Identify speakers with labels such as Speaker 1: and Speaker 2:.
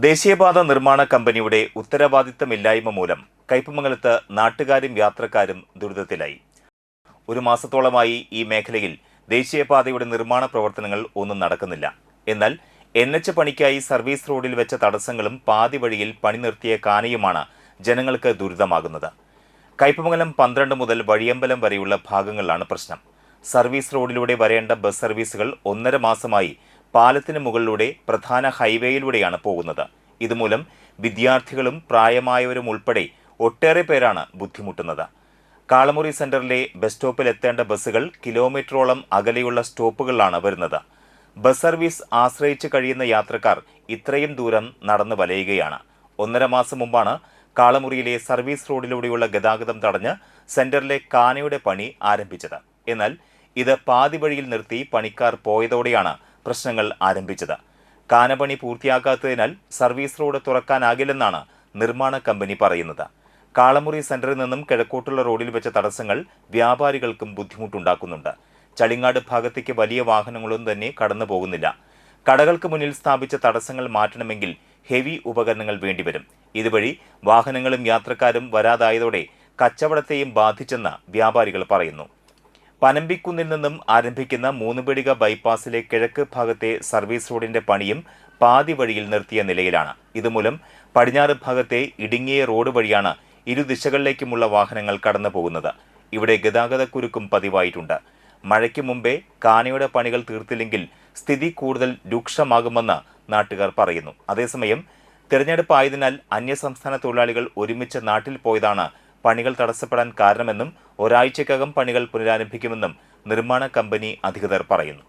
Speaker 1: ദേശീയപാത നിർമ്മാണ കമ്പനിയുടെ ഉത്തരവാദിത്തമില്ലായ്മ മൂലം കയ്പമംഗലത്ത് നാട്ടുകാരും യാത്രക്കാരും ദുരിതത്തിലായി. ഒരു മാസത്തോളമായി ഈ മേഖലയിൽ ദേശീയപാതയുടെ നിർമ്മാണ പ്രവർത്തനങ്ങൾ ഒന്നും നടക്കുന്നില്ല. എന്നാൽ NH പണിക്കായി സർവീസ് റോഡിൽ വെച്ച തടസ്സങ്ങളും പാതി വഴിയിൽ പണി നിർത്തിയ കാനയുമാണ് ജനങ്ങൾക്ക് ദുരിതമാകുന്നത്. കയ്പമംഗലം 12 മുതൽ വഴിയമ്പലം വരെയുള്ള ഭാഗങ്ങളിലാണ് പ്രശ്നം. സർവീസ് റോഡിലൂടെ വരേണ്ട ബസ് സർവീസുകൾ 1.5 മാസമായി പാലത്തിന് മുകളിലൂടെ പ്രധാന ഹൈവേയിലൂടെയാണ് പോകുന്നത്. ഇതുമൂലം വിദ്യാർത്ഥികളും പ്രായമായവരും ഉൾപ്പെടെ ഒട്ടേറെ പേരാണ് ബുദ്ധിമുട്ടുന്നത്. കാളമുറി സെന്ററിലെ ബസ് സ്റ്റോപ്പിൽ എത്തേണ്ട ബസ്സുകൾ കിലോമീറ്ററോളം അകലെയുള്ള സ്റ്റോപ്പുകളിലാണ് വരുന്നത്. ബസ് സർവീസ് ആശ്രയിച്ച് കഴിയുന്ന യാത്രക്കാർ ഇത്രയും ദൂരം നടന്നു വലയുകയാണ്. 1.5 മാസം മുമ്പാണ് കാളമുറിയിലെ സർവീസ് റോഡിലൂടെയുള്ള ഗതാഗതം തടഞ്ഞ് സെന്ററിലെ കാനയുടെ പണി ആരംഭിച്ചത്. എന്നാൽ ഇത് പാതി വഴിയിൽ നിർത്തി പണിക്കാർ പോയതോടെയാണ് പ്രശ്നങ്ങൾ ആരംഭിച്ചത്. കാനപണി പൂർത്തിയാക്കാത്തതിനാൽ സർവീസ് റോഡ് തുറക്കാനാകില്ലെന്നാണ് നിർമ്മാണ കമ്പനി പറയുന്നത്. കാളമുറി സെന്ററിൽ നിന്നും കിഴക്കോട്ടുള്ള റോഡിൽ വെച്ച തടസ്സങ്ങൾ വ്യാപാരികൾക്കും ബുദ്ധിമുട്ടുണ്ടാക്കുന്നുണ്ട്. ചളിങ്ങാട് ഭാഗത്തേക്ക് വലിയ വാഹനങ്ങളൊന്നും തന്നെ കടന്നു പോകുന്നില്ല. കടകൾക്ക് മുന്നിൽ സ്ഥാപിച്ച തടസ്സങ്ങൾ മാറ്റണമെങ്കിൽ ഹെവി ഉപകരണങ്ങൾ വേണ്ടിവരും. ഇതുവഴി വാഹനങ്ങളും യാത്രക്കാരും വരാതായതോടെ കച്ചവടത്തെയും ബാധിച്ചെന്ന് വ്യാപാരികൾ പറയുന്നു. പനമ്പിക്കുന്നിൽ നിന്നും ആരംഭിക്കുന്ന 3 പീടിക ബൈപ്പാസിലെ കിഴക്ക് ഭാഗത്തെ സർവീസ് റോഡിന്റെ പണിയും പാതി വഴിയിൽ നിർത്തിയ നിലയിലാണ്. ഇതുമൂലം പടിഞ്ഞാറ് ഭാഗത്തെ ഇടുങ്ങിയ റോഡ് വഴിയാണ് ഇരുദിശകളിലേക്കുമുള്ള വാഹനങ്ങൾ കടന്നു പോകുന്നത്. ഇവിടെ ഗതാഗതക്കുരുക്കും പതിവായിട്ടുണ്ട്. മഴയ്ക്ക് മുമ്പേ കാനയുടെ പണികൾ തീർത്തില്ലെങ്കിൽ സ്ഥിതി കൂടുതൽ രൂക്ഷമാകുമെന്ന് നാട്ടുകാർ പറയുന്നു. അതേസമയം തിരഞ്ഞെടുപ്പ് ആയതിനാൽ അന്യസംസ്ഥാന തൊഴിലാളികൾ ഒരുമിച്ച് നാട്ടിൽ പോയതാണ് പണികൾ തടസ്സപ്പെടാൻ കാരണമെന്നും ഒരാഴ്ചക്കകം പണികൾ പുനരാരംഭിക്കുമെന്നും നിർമ്മാണ കമ്പനി അധികൃതർ പറയുന്നു.